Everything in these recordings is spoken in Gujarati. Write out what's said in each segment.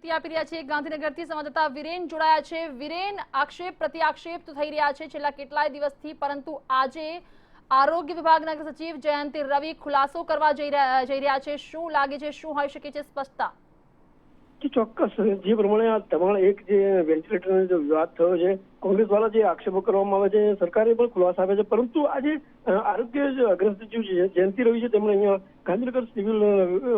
આપી રહ્યા છે ગાંધીનગરથી સંવાદદાતા વિરેન જોડાયા છે। વિરેન, આક્ષેપ પ્રત્યાક્ષેપ તો થઈ રહ્યા છે છેલ્લા કેટલાય દિવસથી, પરંતુ આજે આરોગ્ય વિભાગના અગ્ર સચિવ જયંતિ રવિ ખુલાસો કરવા જઈ રહ્યા છે। શું લાગે છે, શું હોઈ શકે છે સ્પષ્ટતા? ચોક્કસ જે પ્રમાણે આ તમામ એક જે વેન્ટિલેટરનો જે વિવાદ થયો છે, કોંગ્રેસ દ્વારા જે આક્ષેપો કરવામાં આવે છે, સરકારે પણ ખુલાસા આપે છે, પરંતુ આજે આરોગ્ય અગ્ર સચિવ જયંતિ રવિ છે તેમણે અહીંયા ગાંધીનગર સિવિલ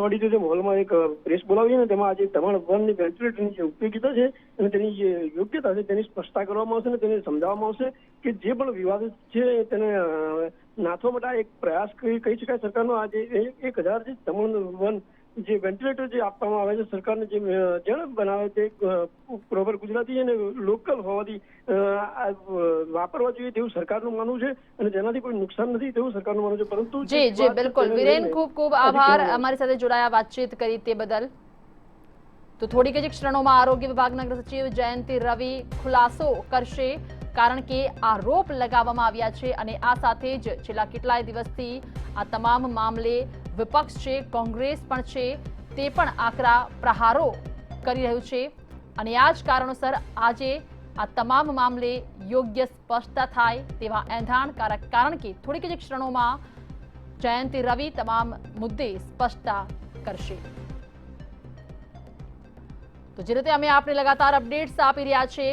ઓડિટોરિયમ હોલમાં એક પ્રેસ બોલાવી અને તેમાં આજે તમામ વનની વેન્ટિલેટરની જે ઉપયોગિતા છે અને તેની જે યોગ્યતા છે તેની સ્પષ્ટતા કરવામાં આવશે અને તેને સમજાવવામાં આવશે કે જે પણ વિવાદ છે તેને નાથવા માટે એક પ્રયાસ કહી શકાય સરકારનો। આજે 1000 જે તમામ વન જે વેન્ટિલેટર જે આપવામાં આવે છે સરકારને જે જણ બનાવે તે પ્રોપર ગુજરાતી અને લોકલ હોવાથી વાપરવા જોઈએ તેવું સરકારનું માનવું છે અને તેનાથી કોઈ નુકસાન નથી તેવું સરકારનું માનવું છે। પરંતુ જી બિલકુલ વિરેન, ખૂબ ખૂબ આભાર અમારી સાથે જોડાયા, વાતચીત કરી તે બદલ। તો થોડીક જ ક્ષણોમાં આરોગ્ય વિભાગના અગ્ર સચિવ જયંતિ રવિ ખુલાસો કરશે, કારણ કે આરોપ લગાવવામાં આવ્યા છે અને આ સાથે જ છેલ્લા કેટલાય દિવસથી આ તમામ મામલે વિપક્ષ છે, કોંગ્રેસ પણ છે, તે પણ આકરા પ્રહારો કરી રહ્યું છે અને આ જ કારણોસર આજે આ તમામ મામલે યોગ્ય સ્પષ્ટતા થાય તેવા એંધાણકારક, કારણ કે થોડીક જ ક્ષણોમાં જયંતિ રવિ તમામ મુદ્દે સ્પષ્ટતા કરશે। તો જે રીતે અમે આપને લગાતાર અપડેટ્સ આપી રહ્યા છે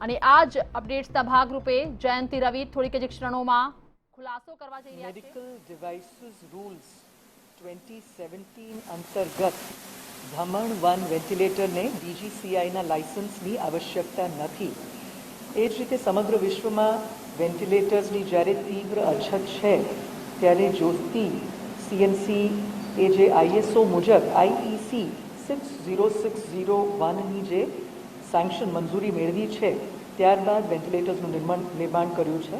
અને આ જ અપડેટ્સના ભાગરૂપે જયંતિ રવિ થોડીક જ ક્ષણોમાં ખુલાસો કરવા જઈ રહ્યા છે। મેડિકલ ડિવાઇસીસ રૂલ્સ 2017 અંતર્ગત ધમણ 1 વેન્ટિલેટરને ડીજીસીઆઈના લાયસન્સની આવશ્યકતા નથી। એ જ રીતે સમગ્ર વિશ્વમાં વેન્ટિલેટર્સની જ્યારે તીવ્ર અછત છે ત્યારે જ્યોતિ સીએનસી એ જે આઈએસઓ મુજબ આઈઈસી 60601ની જે સેન્ક્શન મંજૂરી મેળવી છે ત્યારબાદ વેન્ટિલેટર્સનું નિર્માણ કર્યું છે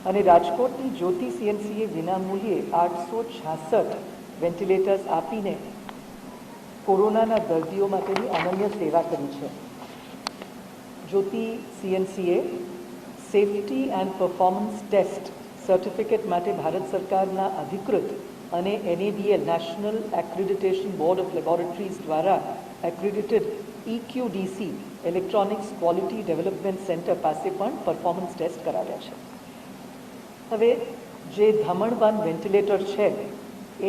અને રાજકોટની જ્યોતિ સીએનસીએ વિનામૂલ્યે 866 વેન્ટિલેટર્સ આપીને કોરોનાના દર્દીઓ માટેની અનન્ય સેવા કરી છે। જ્યોતિ સીએનસીએ safety and performance test certificate માટે ભારત સરકારના અધિકૃત અને NABL national accreditation board of laboratories દ્વારા accredited EQDC electronics quality development centre પાસે પણ પરફોર્મન્સ ટેસ્ટ કરાવ્યા છે। હવે જે ધમણ 1 વેન્ટિલેટર છે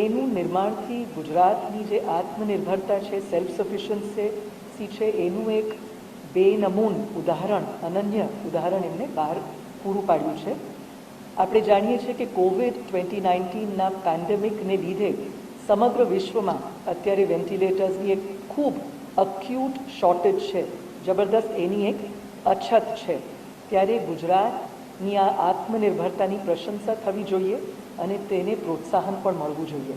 એનું નિર્માણથી ગુજરાતની જે આત્મનિર્ભરતા છે, સેલ્ફ સફિશિયન્સી છે, એનું એક બેનમૂન ઉદાહરણ, અનન્ય ઉદાહરણ એમને બહાર પૂરું પાડ્યું છે। આપણે જાણીએ છીએ કે COVID-19ના પેન્ડેમિકને લીધે સમગ્ર વિશ્વમાં અત્યારે વેન્ટિલેટર્સની એક ખૂબ અક્યુટ શોર્ટેજ છે, જબરદસ્ત એની એક અછત છે। ત્યારે ગુજરાતની આ આત્મનિર્ભરતાની પ્રશંસા થવી જોઈએ અને તેને પ્રોત્સાહન પણ મળવું જોઈએ।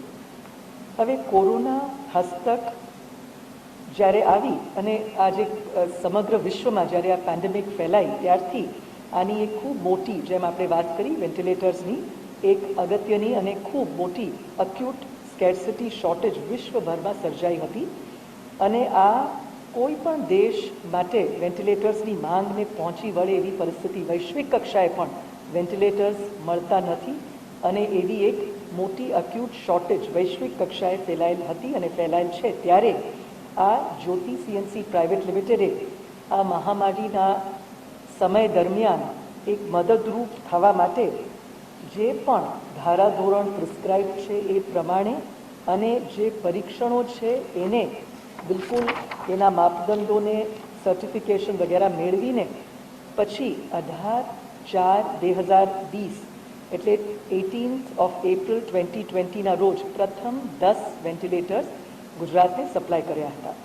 હવે કોરોના હસ્તક જ્યારે આવી અને આજે સમગ્ર વિશ્વમાં જ્યારે આ પેન્ડેમિક ફેલાઈ ત્યારથી આની એક ખૂબ મોટી, જેમ આપણે વાત કરી વેન્ટિલેટર્સની, એક અગત્યની અને ખૂબ મોટી અક્યુટ સ્કેર્સિટી શોર્ટેજ વિશ્વભરમાં સર્જાઈ હતી અને આ કોઈ પણ દેશ માટે વેન્ટિલેટર્સની માંગને પહોંચી વળે એવી પરિસ્થિતિ, વૈશ્વિક કક્ષાએ પણ વેન્ટિલેટર્સ મળતા નથી અને એવી એક મોટી અક્યુટ શોર્ટેજ વૈશ્વિક કક્ષાએ ફેલાયેલ હતી અને ફેલાયેલ છે। ત્યારે આ જ્યોતિ સીએનસી પ્રાઇવેટ લિમિટેડે આ મહામારીના સમય દરમિયાન એક મદદરૂપ થવા માટે જે પણ ધારાધોરણ પ્રિસ્ક્રાઇબ છે એ પ્રમાણે અને જે પરીક્ષણો છે એને બિલકુલ એના માપદંડોને સર્ટિફિકેશન વગેરે મેળવીને પછી 18/4/2020 એટલે 18 એપ્રિલ 2020ના રોજ પ્રથમ 10 વેન્ટિલેટર્સ ગુજરાતને સપ્લાય કર્યા હતા।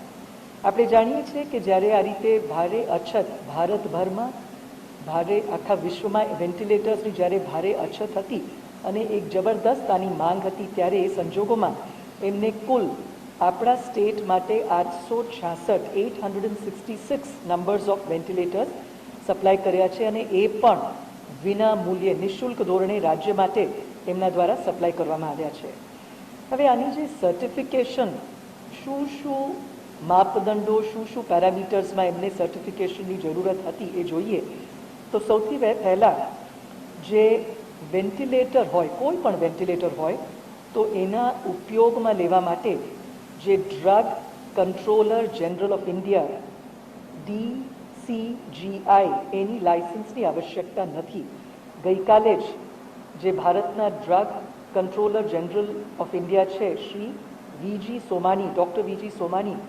આપણે જાણીએ છીએ કે જ્યારે આ રીતે ભારે અછત ભારતભરમાં, ભારે આખા વિશ્વમાં વેન્ટિલેટર્સની જ્યારે ભારે અછત હતી અને એક જબરદસ્ત આની માંગ હતી, ત્યારે એ સંજોગોમાં એમને કુલ આપણા સ્ટેટ માટે 866 નંબર્સ ઓફ વેન્ટિલેટર્સ સપ્લાય કર્યા છે અને એ પણ વિના મૂલ્યે નિઃશુલ્ક ધોરણે રાજ્ય માટે એમના દ્વારા સપ્લાય કરવામાં આવ્યા છે। હવે આની જે સર્ટિફિકેશન, શું માપદંડો, શું પેરામીટર્સમાં એમને સર્ટિફિકેશનની જરૂરત હતી એ જોઈએ તો સૌથી પહેલાં જે વેન્ટિલેટર હોય, કોઈ પણ વેન્ટિલેટર હોય તો એના ઉપયોગમાં લેવા માટે જે drug controller general of India DCGI એની લાયસન્સની આવશ્યકતા નથી. ગઈકાલે જ જે ભારતના drug controller general of India છે શ્રી વીજી સોમાની, ડૉક્ટર વીજી સોમાની,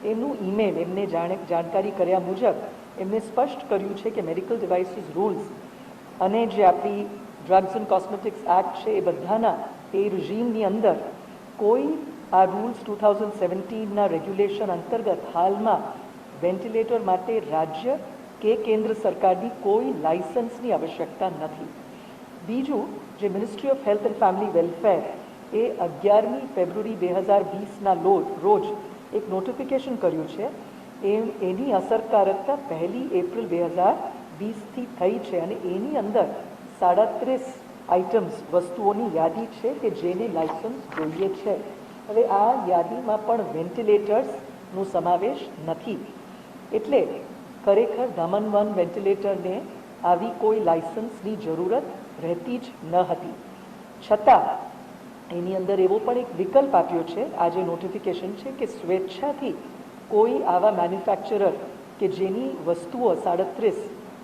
એમનું ઈમેલ એમને જાણકારી કર્યા મુજબ એમને સ્પષ્ટ કર્યું છે કે મેડિકલ ડિવાઇસીસ રૂલ્સ અને જે આપણી ડ્રગ્સ એન્ડ કોસ્મેટિક્સ એક્ટ છે એ બધાના એ રિઝીમની અંદર કોઈ આ રૂલ્સ 2017ના રેગ્યુલેશન અંતર્ગત હાલમાં વેન્ટિલેટર માટે રાજ્ય કે કેન્દ્ર સરકારની કોઈ લાયસન્સની આવશ્યકતા નથી. બીજું, જે ministry of health and family welfare એ 11મી ફેબ્રુઆરી 2020ના રોજ એક નોટિફિકેશન કર્યું છે. એની અસરકારકતા 1 એપ્રિલ 2020થી થઈ છે અને એની અંદર 37 આઇટમ્સ વસ્તુઓની યાદી છે કે જેને લાયસન્સ જોઈએ છે. હવે આ યાદીમાં પણ વેન્ટિલેટર્સનો સમાવેશ નથી. એટલે ખરેખર ધમન-1 વેન્ટિલેટરને આવી કોઈ લાયસન્સની જરૂરત રહેતી જ ન હતી. છતાં એની અંદર એવો પણ એક વિકલ્પ આપ્યો છે, આ જે નોટિફિકેશન છે, કે સ્વેચ્છાથી કોઈ આવા મેન્યુફેક્ચરર કે જેની વસ્તુઓ 37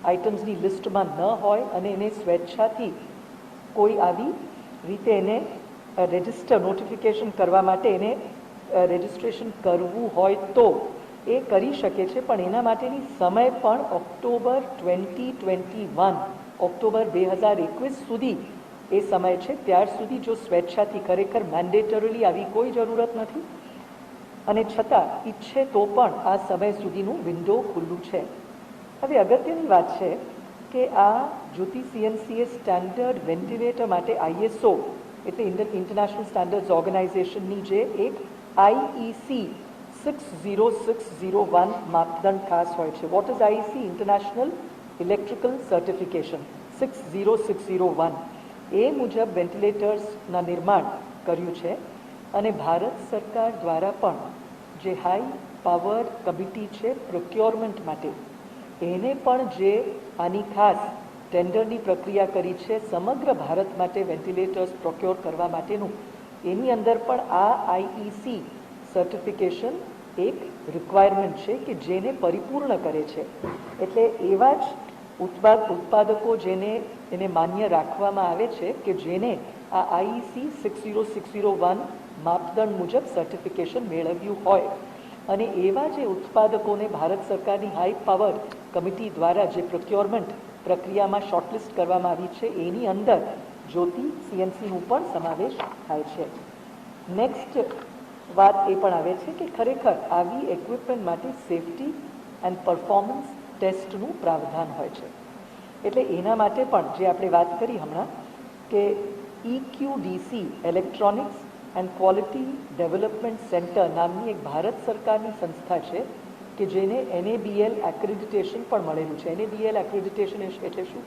આઇટમ્સની લિસ્ટમાં ન હોય અને એને સ્વેચ્છાથી કોઈ આવી રીતે એને રજિસ્ટર નોટિફિકેશન કરવા માટે એને રજિસ્ટ્રેશન કરવું હોય તો એ કરી શકે છે. પણ એના માટેની સમય પણ ઓક્ટોબર 2021 ઓક્ટોબર 2021 સુધી એ સમય છે. ત્યાર સુધી જો સ્વેચ્છાથી ખરેખર મેન્ડેટરીલી આવી કોઈ જરૂરત નથી અને છતાં ઈચ્છે તો પણ આ સમય સુધીનું વિન્ડો ખુલ્લું છે. હવે અગત્યની વાત છે કે આ જ્યોતિ CNCA સ્ટેન્ડર્ડ વેન્ટિલેટર માટે ISO એટલે ઇન્ટરનેશનલ સ્ટેન્ડર્ડ્સ ઓર્ગેનાઇઝેશનની જે એક IEC 60601 માપદંડ ખાસ હોય છે. What is IEC? International electrical certification 60601 એ મુજબ વેન્ટિલેટર્સના નિર્માણ કર્યું છે અને ભારત સરકાર દ્વારા પણ જે હાઈ પાવર કમિટી છે પ્રોક્યોરમેન્ટ માટે એને પણ જે આની ખાસ ટેન્ડરની પ્રક્રિયા કરી છે સમગ્ર ભારત માટે વેન્ટિલેટર્સ પ્રોક્યોર કરવા માટેનું, એની અંદર પણ આ IEC સર્ટિફિકેશન એક રિક્વાયરમેન્ટ છે કે જેને પરિપૂર્ણ કરે છે. એટલે એવા જ ઉત્પાદકો જેને એને માન્ય રાખવામાં આવે છે કે જેને આ IEC 60601 માપદંડ મુજબ સર્ટિફિકેશન મેળવ્યું હોય અને એવા જે ઉત્પાદકોને ભારત સરકારની હાઈ પાવર કમિટી દ્વારા જે પ્રોક્યોરમેન્ટ પ્રક્રિયામાં શોર્ટલિસ્ટ કરવામાં આવી છે એની અંદર જ્યોતિ CNCનું પણ સમાવેશ થાય છે. નેક્સ્ટ વાત એ પણ આવે છે કે ખરેખર આવી ઇક્વિપમેન્ટ માટે સેફટી એન્ડ પરફોર્મન્સ ટેસ્ટનું પ્રાવધાન હોય છે. એટલે એના માટે પણ જે આપણે વાત કરી હમણાં કે EQDC electronics and quality development centre નામની એક ભારત સરકારની સંસ્થા છે કે જેને NABL એક્રેડિટેશન પણ મળેલું છે. NABL એક્રેડિટેશન એટલે શું?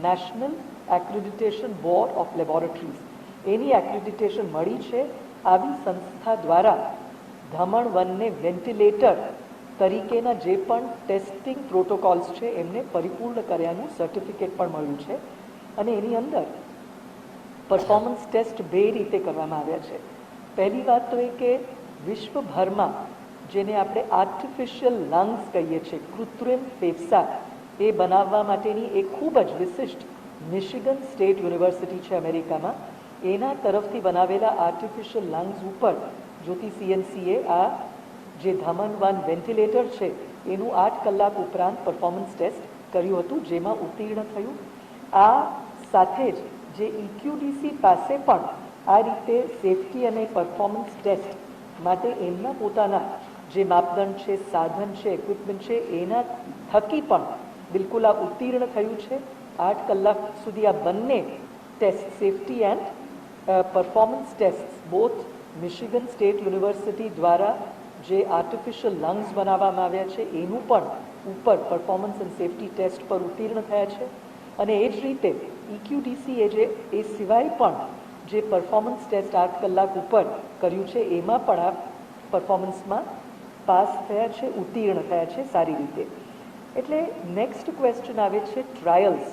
National accreditation board of laboratories. Any accreditation મળી છે. આવી સંસ્થા દ્વારા ધમણ-1ને વેન્ટિલેટર તરીકેના જે પણ ટેસ્ટિંગ પ્રોટોકોલ્સ છે એમને પરિપૂર્ણ કર્યાનું સર્ટિફિકેટ પણ મળ્યું છે. અને એની અંદર પરફોર્મન્સ ટેસ્ટ 2 રીતે કરવામાં આવ્યા છે. પહેલી વાત તો એ કે વિશ્વભરમાં જેને આપણે આર્ટિફિશિયલ લંગ્સ કહીએ છીએ, કૃત્રિમ ફેફસા, એ બનાવવા માટેની એક ખૂબ જ વિશિષ્ટ મિશિગન સ્ટેટ યુનિવર્સિટી છે અમેરિકામાં, એના તરફથી બનાવેલા આર્ટિફિશિયલ લંગ્સ ઉપર જ્યોતિ CNCએ આ જે ધમન-1 વેન્ટિલેટર છે એનું 8 કલાક ઉપરાંત પરફોર્મન્સ ટેસ્ટ કર્યું હતું જેમાં ઉત્તીર્ણ થયું. આ સાથે જ જે EQDC પાસે પણ આ રીતે સેફટી અને પરફોર્મન્સ ટેસ્ટ માટે એમના પોતાના જે માપદંડ છે, સાધન છે, ઇક્વિપમેન્ટ છે એના થકી પણ બિલકુલ આ ઉત્તીર્ણ થયું છે. 8 કલાક સુધી આ બંને test safety and performance test both Michigan state university દ્વારા જે આર્ટિફિશિયલ લંગ્સ બનાવવામાં આવ્યા છે એનું પણ ઉપર પરફોર્મન્સ એન્ડ સેફટી ટેસ્ટ પર ઉત્તીર્ણ થયા છે. અને એ જ રીતે EQDC એ સિવાય પણ જે પરફોર્મન્સ ટેસ્ટ 8 કલાક ઉપર કર્યું છે એમાં પણ આ પરફોર્મન્સમાં પાસ થયા છે, ઉત્તીર્ણ થયા છે સારી રીતે. એટલે નેક્સ્ટ ક્વેશ્ચન આવે છે ટ્રાયલ્સ.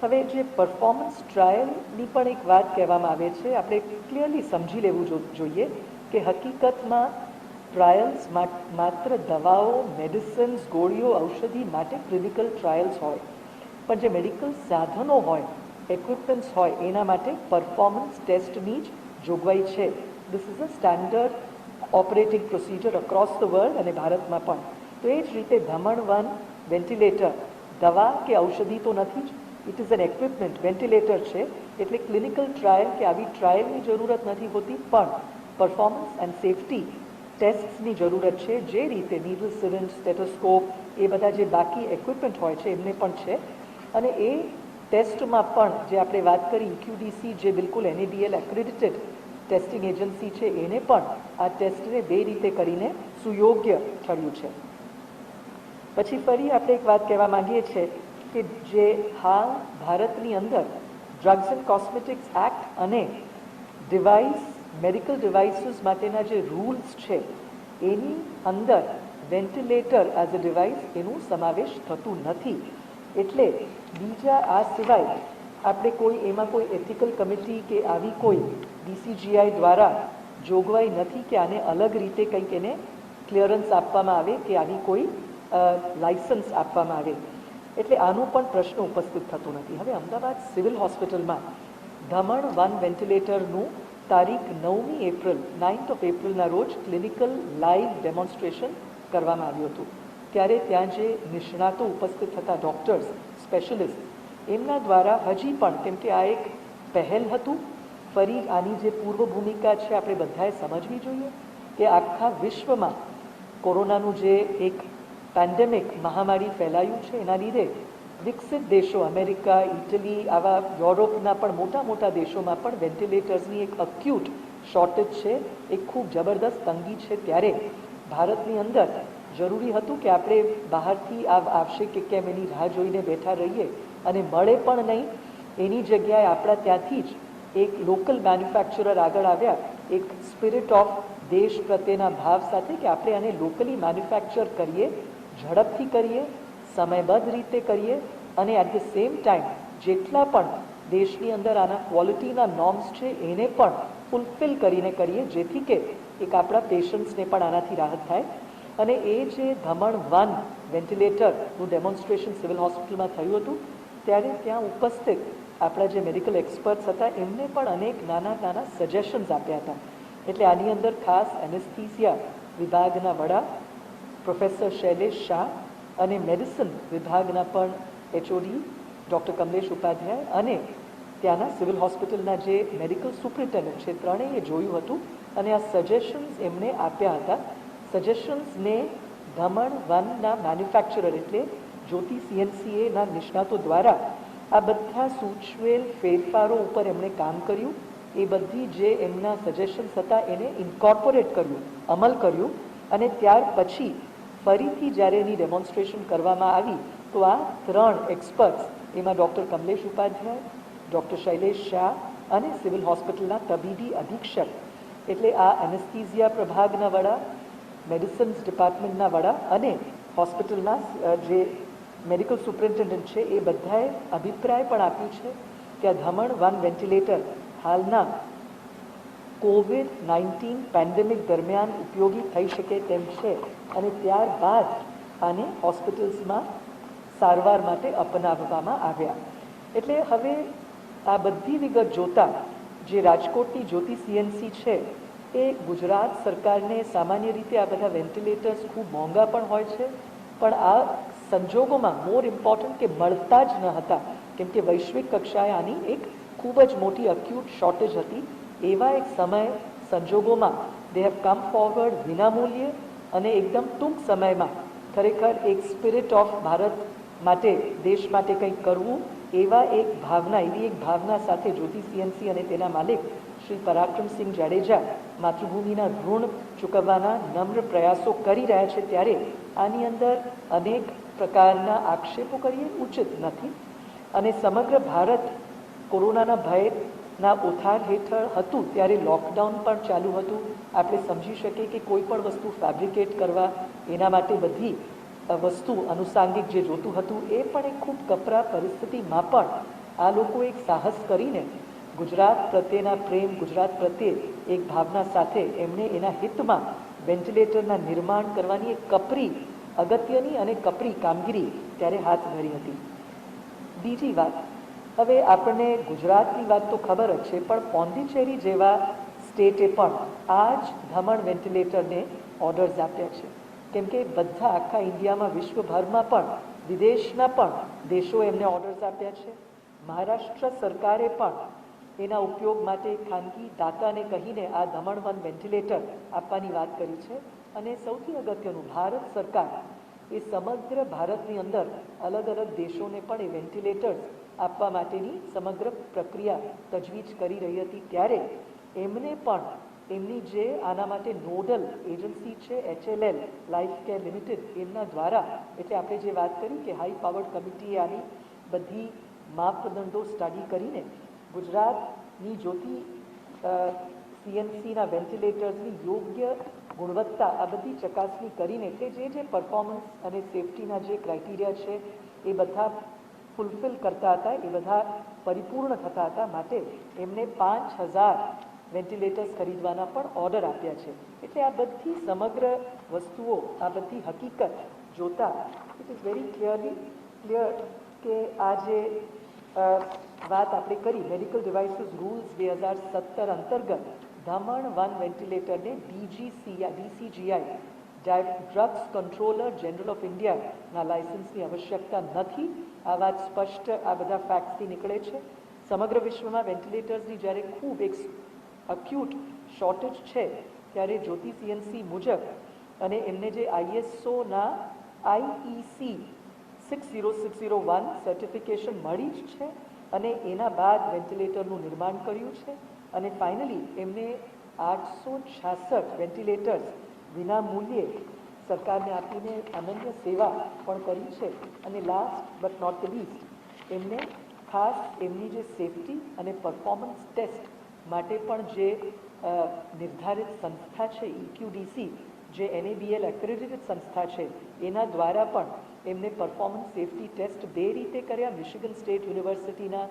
હવે જે પરફોર્મન્સ ટ્રાયલની પણ એક વાત કહેવામાં આવે છે, આપણે ક્લિયરલી સમજી લેવું જોઈએ કે હકીકતમાં ટ્રાયલ્સ માત્ર દવાઓ, મેડિસિન્સ, ગોળીઓ, ઔષધિ માટે ક્લિનિકલ ટ્રાયલ્સ હોય, પણ જે મેડિકલ સાધનો હોય, ઇક્વિપમેન્ટ્સ હોય, એના માટે પરફોર્મન્સ ટેસ્ટની જ જોગવાઈ છે. This is a standard operating procedure across the world અને ભારતમાં પણ. તો એ જ રીતે ધમણ-1 વેન્ટિલેટર દવા કે ઔષધિ તો નથી જ, it is an equipment, ventilator છે, એટલે ક્લિનિકલ ટ્રાયલ કે આવી ટ્રાયલની જરૂરત નથી હોતી, પણ પરફોર્મન્સ એન્ડ સેફટી ટેસ્ટની જરૂરત છે. જે રીતે નીડલ, સિરિન્જ, સ્ટેથોસ્કોપ એ બધા જે બાકી ઇક્વિપમેન્ટ હોય છે એમને પણ છે. અને એ ટેસ્ટમાં પણ જે આપણે વાત કરી EQDC, જે બિલકુલ NABL એક્રેડિટેડ ટેસ્ટિંગ એજન્સી છે, એને પણ આ ટેસ્ટને 2 રીતે કરીને સુયોગ્ય ઠર્યું છે. પછી ફરી આપણે એક વાત કહેવા માંગીએ છીએ કે જે હાલ ભારતની અંદર ડ્રગ્સ એન્ડ કોસ્મેટિક્સ એક્ટ અને મેડિકલ ડિવાઇસીસ માટેના જે રૂલ્સ છે એની અંદર વેન્ટિલેટર એઝ અ ડિવાઇસ એનું સમાવેશ થતું નથી. એટલે બીજા આ સિવાય આપણે એમાં કોઈ એથિકલ કમિટી કે આવી કોઈ DCGI દ્વારા જોગવાઈ નથી કે આને અલગ રીતે કંઈક એને ક્લિયરન્સ આપવામાં આવે કે આવી કોઈ લાયસન્સ આપવામાં આવે. એટલે આનો પણ પ્રશ્ન ઉપસ્થિત થતો નથી. હવે અમદાવાદ સિવિલ હોસ્પિટલમાં ધમણ-1 વેન્ટિલેટરનું તારીખ 9મી એપ્રિલ 9th of એપ્રિલના રોજ ક્લિનિકલ લાઈવ ડેમોન્સ્ટ્રેશન કરવામાં આવ્યું હતું. ત્યારે ત્યાં જે નિષ્ણાતો ઉપસ્થિત હતા, ડૉક્ટર્સ, સ્પેશિયલિસ્ટ, એમના દ્વારા હજી પણ, કેમ કે આ એક પહેલ હતું, ફરી આની જે પૂર્વ ભૂમિકા છે આપણે બધાએ સમજવી જોઈએ કે આખા વિશ્વમાં કોરોનાનું જે એક પેન્ડેમિક મહામારી ફેલાયું છે એના લીધે વિકસિત દેશો, અમેરિકા, ઇટલી, આવા યુરોપના પણ મોટા મોટા દેશોમાં પણ વેન્ટિલેટર્સની એક અક્યુટ શોર્ટેજ છે, એક ખૂબ જબરદસ્ત તંગી છે. ત્યારે ભારતની અંદર જરૂરી હતું કે આપણે બહારથી આવશે કે કેમ એની રાહ જોઈને બેઠા રહીએ અને મળે પણ નહીં. એની જગ્યાએ આપણા ત્યાંથી જ એક લોકલ મેન્યુફેક્ચરર આગળ આવ્યા, એક સ્પિરિટ ઓફ દેશ પ્રત્યેના ભાવ સાથે કે આપણે આને લોકલી મેન્યુફેક્ચર કરીએ, ઝડપથી કરીએ, સમયબદ્ધ રીતે કરીએ અને એટ ધ સેમ ટાઈમ જેટલા પણ દેશની અંદર આના ક્વોલિટીના નોર્મ્સ છે એને પણ ફૂલફિલ કરીને કરીએ, જેથી કે એક આપણા પેશન્ટ્સને પણ આનાથી રાહત થાય. અને એ જે ધમણ-1 વેન્ટિલેટરનું ડેમોન્સ્ટ્રેશન સિવિલ હોસ્પિટલમાં થયું હતું ત્યારે ત્યાં ઉપસ્થિત આપણા જે મેડિકલ એક્સપર્ટ્સ હતા એમને પણ અનેક નાના નાના સજેશન્સ આપ્યા હતા. એટલે આની અંદર ખાસ એનેસ્થીસિયા વિભાગના વડા પ્રોફેસર શૈલેષ શાહ અને મેડિસિન વિભાગના પણ HOD ડૉક્ટર કમલેશ ઉપાધ્યાય અને ત્યાંના સિવિલ હોસ્પિટલના જે મેડિકલ સુપ્રિન્ટેન્ડન્ટ છે, ત્રણેય જોયું હતું અને આ સજેશન્સ એમને આપ્યા હતા. સજેશન્સને ધમણ-1ના મેન્યુફેક્ચરર એટલે જ્યોતિ CNCAના નિષ્ણાતો દ્વારા આ બધા સૂચવેલ ફેરફારો ઉપર એમણે કામ કર્યું. એ બધી જે એમના સજેશન્સ હતા એને ઇન્કોર્પોરેટ કર્યું, અમલ કર્યું અને ત્યાર પછી ફરીથી જ્યારે એની ડેમોન્સ્ટ્રેશન કરવામાં આવી તો આ 3 એક્સપર્ટ્સ, એમાં ડૉક્ટર કમલેશ ઉપાધ્યાય, ડૉક્ટર શૈલેષ શાહ અને સિવિલ હોસ્પિટલના તબીબી અધિક્ષક, એટલે આ એનેસ્થીઝિયા પ્રભાગના વડા, મેડિસિન્સ ડિપાર્ટમેન્ટના વડા અને હોસ્પિટલના જે મેડિકલ સુપ્રિન્ટેન્ડન્ટ છે એ બધાએ અભિપ્રાય પણ આપ્યું છે કે આ ધમણ-1 વેન્ટિલેટર હાલના COVID-19 પેન્ડેમિક દરમિયાન ઉપયોગી થઈ શકે તેમ છે અને ત્યારબાદ આને હોસ્પિટલ્સમાં સારવાર માટે અપનાવવામાં આવ્યા. એટલે હવે આ બધી વિગત જોતાં જે રાજકોટની જ્યોતિ CNC છે એ ગુજરાત સરકારને સામાન્ય રીતે આ બધા વેન્ટિલેટર્સ ખૂબ મોંઘા પણ હોય છે, પણ આ સંજોગોમાં મોર ઇમ્પોર્ટન્ટ કે મળતા જ ન હતા, કેમ કે વૈશ્વિક કક્ષાએ આની એક ખૂબ જ મોટી અક્યુટ શોર્ટેજ હતી. એવા એક સમય સંજોગોમાં દે હેવ કમ ફોરવર્ડ વિનામૂલ્યે અને એકદમ ટૂંક સમયમાં ખરેખર એક સ્પિરિટ ઓફ ભારત માટે, દેશ માટે કંઈક કરવું, એવી એક ભાવના સાથે જ્યોતિ CNC અને તેના માલિક શ્રી પરાક્રમસિંહ જાડેજા માતૃભૂમિના ઋણ ચૂકવવાના નમ્ર પ્રયાસો કરી રહ્યા છે. ત્યારે આની અંદર અનેક પ્રકારના આક્ષેપો કરીએ ઉચિત નથી અને સમગ્ર ભારત કોરોનાના ભયના ઓથાર હેઠળ હતું ત્યારે લોકડાઉન પણ ચાલુ હતું. આપણે સમજી શકીએ કે કોઈ પણ વસ્તુ ફેબ્રિકેટ કરવા એના માટે બધી વસ્તુ આનુષાંગિક જે જોતું હતું એ પણ એક ખૂબ કપરા પરિસ્થિતિમાં પણ આ લોકો એક સાહસ કરીને ગુજરાત પ્રત્યેના પ્રેમ, ગુજરાત પ્રત્યે એક ભાવના સાથે એમણે એના હિતમાં વેન્ટિલેટરના નિર્માણ કરવાની એક કપરી અગત્યની અને કપરી કામગીરી ત્યારે હાથ ધરી હતી. બીજી વાત, હવે આપણને ગુજરાતની વાત તો ખબર જ છે, પણ પોંડિચેરી જેવા સ્ટેટે પણ આ જ ધમણ વેન્ટિલેટરને ઓર્ડર્સ આપ્યા છે. કેમ કે બધા આખા ઇન્ડિયામાં વિશ્વભરમાં પણ વિદેશના પણ દેશોએ એમને ઓર્ડર્સ આપ્યા છે. મહારાષ્ટ્ર સરકારે પણ એના ઉપયોગ માટે ખાનગી દાતાને કહીને આ ધમણ 1 વેન્ટિલેટર આપવાની વાત કરી છે. અને સૌથી અગત્યનું, ભારત સરકાર એ સમગ્ર ભારતની અંદર અલગ અલગ દેશોને પણ એ વેન્ટિલેટર્સ આપવા માટેની સમગ્ર પ્રક્રિયા તજવીજ કરી રહી હતી. ત્યારે એમને પણ એમની જે આના માટે નોડલ એજન્સી છે HLL લાઈફ કેર લિમિટેડ, એમના દ્વારા, એટલે આપણે જે વાત કરી કે હાઈ પાવર્ડ કમિટીએ આની બધી માપદંડો સ્ટડી કરીને ગુજરાતની જ્યોતિ CNCના વેન્ટિલેટર્સની યોગ્ય ગુણવત્તા આ બધી ચકાસણી કરીને કે જે પરફોર્મન્સ અને સેફટીના જે ક્રાઇટેરિયા છે એ બધા ફૂલફિલ કરતા હતા, એ બધા પરિપૂર્ણ થતા હતા. માટે એમને 5000 વેન્ટિલેટર્સ ખરીદવાના પણ ઓર્ડર આપ્યા છે. એટલે આ બધી સમગ્ર વસ્તુઓ, આ બધી હકીકત જોતા ઇટ ઇઝ વેરી ક્લિયર કે આ જે વાત આપણે કરી મેડિકલ ડિવાઇસીસ રૂલ્સ 2017 અંતર્ગત ધમણ 1 વેન્ટિલેટરને DCGI drugs controller general of ઇન્ડિયાના લાયસન્સની આવશ્યકતા નથી. આ વાત સ્પષ્ટ આ બધા ફેક્ટ્સથી નીકળે છે. સમગ્ર વિશ્વમાં વેન્ટિલેટર્સની જ્યારે ખૂબ એક અક્યુટ શોર્ટેજ છે ત્યારે જ્યોતિ CNC મુજબ અને એમને જે ISOના IEC 60601 સર્ટિફિકેશન મળી જ છે અને એના બાદ વેન્ટિલેટરનું નિર્માણ કર્યું છે. અને ફાઇનલી એમને 866 વેન્ટિલેટર્સ વિના મૂલ્યે સરકારને આપીને અનન્ય સેવા પણ કરી છે. અને last but not the least, એમને ખાસ એમની જે સેફટી અને પરફોર્મન્સ ટેસ્ટ માટે પણ જે નિર્ધારિત સંસ્થા છે EQDC, જે NABL એક્રેડિટેડ સંસ્થા છે, એના દ્વારા પણ એમને પરફોર્મન્સ સેફટી ટેસ્ટ 2 રીતે કર્યા. મિશિગન સ્ટેટ યુનિવર્સિટીના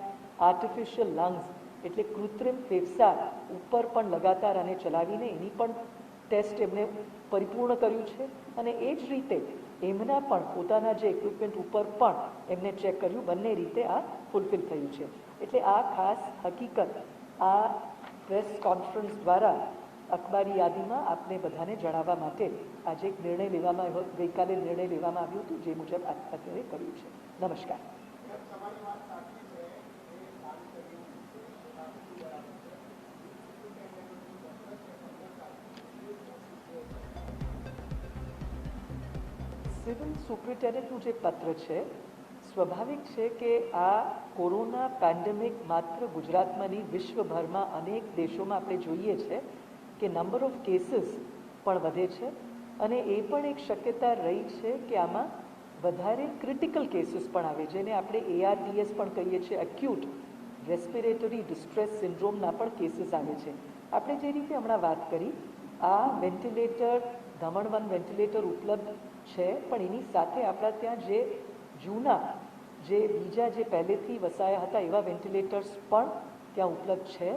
આર્ટિફિશિયલ લંગ્સ એટલે કૃત્રિમ ફેફસા ઉપર પણ લગાતાર આને ચલાવીને એની પણ ટેસ્ટ એમને પરિપૂર્ણ કર્યું છે. અને એ જ રીતે એમના પણ પોતાના જે ઇક્વિપમેન્ટ ઉપર પણ એમને ચેક કર્યું. બંને રીતે આ ફૂલફિલ થયું છે. એટલે આ ખાસ હકીકત આ પ્રેસ કોન્ફરન્સ દ્વારા અખબારી યાદીમાં આપને બધાને જણાવવા માટે આજે એક નિર્ણય લેવામાં ગઈકાલે નિર્ણય લેવામાં આવ્યું હતું, જે મુજબ અત્યારે કર્યું છે. નમસ્કાર. સિવિલ સુપ્રિન્ટેન્ડન્ટનું જે પત્ર છે, સ્વાભાવિક છે કે આ કોરોના પેન્ડેમિક માત્ર ગુજરાતમાં નહીં વિશ્વભરમાં અનેક દેશોમાં આપણે જોઈએ છે કે નંબર ઓફ કેસીસ પણ વધે છે. અને એ પણ એક શક્યતા રહી છે કે આમાં વધારે ક્રિટિકલ કેસીસ પણ આવે, જેને આપણે ARDS પણ કહીએ છીએ, એક્યુટ રેસ્પિરેટરી ડિસ્ટ્રેસ સિન્ડ્રોમના પણ કેસીસ આવે છે. આપણે જે રીતે હમણાં વાત કરી, આ વેન્ટિલેટર ધમણ 1 વેન્ટિલેટર ઉપલબ્ધ છે, પણ એની સાથે આપણા ત્યાં જે જૂના જે બીજા જે પહેલેથી વસાયા હતા એવા વેન્ટિલેટર્સ પણ ત્યાં ઉપલબ્ધ છે.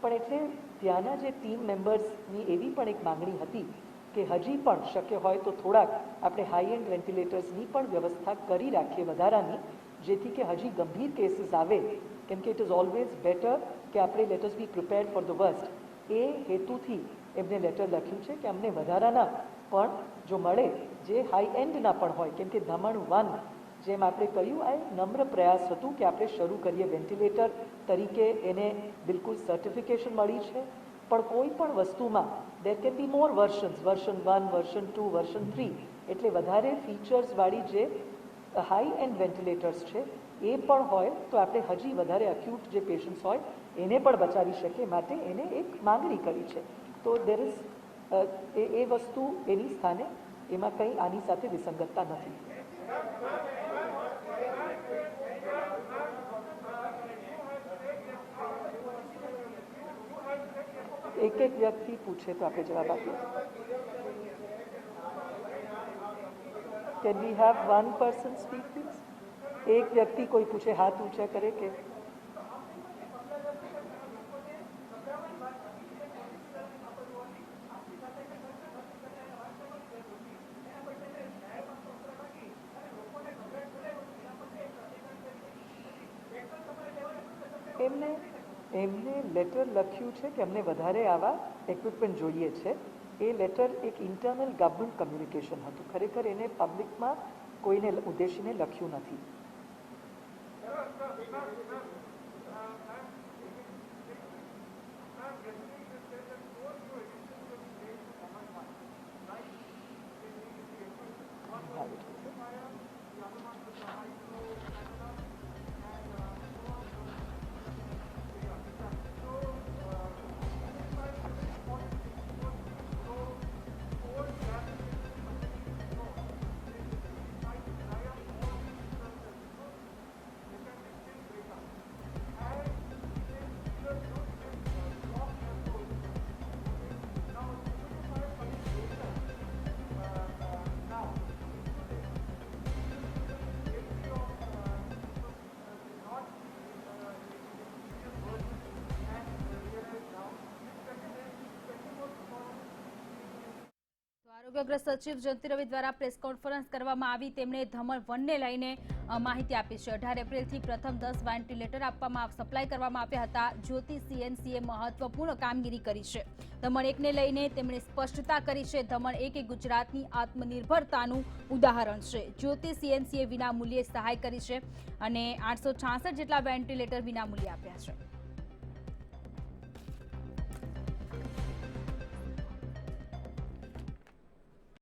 પણ એટલે ત્યાંના જે ટીમ મેમ્બર્સની એવી પણ એક માંગણી હતી કે હજી પણ શક્ય હોય તો થોડાક આપણે હાઈ એન્ડ વેન્ટિલેટર્સની પણ વ્યવસ્થા કરી રાખીએ વધારાની, જેથી કે હજી ગંભીર કેસીસ આવે. કેમ કે ઇટ ઇઝ ઓલવેઝ બેટર કે આપણે let us be prepared for the worst. એ હેતુથી એમને લેટર લખ્યું છે કે અમને વધારાના પણ જો મળે જે હાઈ એન્ડના પણ હોય. કેમ કે ધમણ 1 જેમ આપણે કહ્યું, આ એક નમ્ર પ્રયાસ હતું કે આપણે શરૂ કરીએ વેન્ટિલેટર તરીકે, એને બિલકુલ સર્ટિફિકેશન મળી છે. પણ કોઈ પણ વસ્તુમાં there can be more versions, version 1, version 2, version 3, એટલે વધારે ફીચર્સવાળી જે હાઈ એન્ડ વેન્ટિલેટર્સ છે એ પણ હોય તો આપણે હજી વધારે અક્યુટ જે પેશન્ટ્સ હોય એને પણ બચાવી શકીએ. માટે એને એક માંગણી કરી છે. તો દેર ઇઝ એ વસ્તુ એની સ્થાને, એમાં કંઈ આની સાથે વિસંગતતા નથી. એક એક વ્યક્તિ પૂછે તો આપણે જવાબ આપીએ. Can we have one person speak please? એક વ્યક્તિ કોઈ પૂછે, હાથ ઊંચા કરે કે એમને લેટર લખ્યું છે કે અમને વધારે આવા ઇક્વિપમેન્ટ જોઈએ છે. એ લેટર એક ઇન્ટરનલ ગવર્મેન્ટ કમ્યુનિકેશન હતું. ખરેખર એને પબ્લિકમાં કોઈને ઉદ્દેશીને લખ્યું નથી. આરોગ્ય સચિવ જયંતિ રવિ દ્વારા પ્રેસ કોન્ફરન્સ કરવામાં આવી. તેમણે ધમણ 1 ને લઈને માહિતી આપી છે. 18 એપ્રિલથી પ્રથમ 10 વેન્ટિલેટર સપ્લાય કરવામાં આવ્યા હતા. જ્યોતિ સીએનસીએ મહત્વપૂર્ણ કામગીરી કરી છે. ધમણ 1 ને લઈને તેમણે સ્પષ્ટતા કરી છે. ધમણ 1 એ ગુજરાતની આત્મનિર્ભરતાનું ઉદાહરણ છે. જ્યોતિ સીએનસીએ વિનામૂલ્યે સહાય કરી છે અને 866 જેટલા વેન્ટિલેટર વિનામૂલ્યે આપ્યા છે.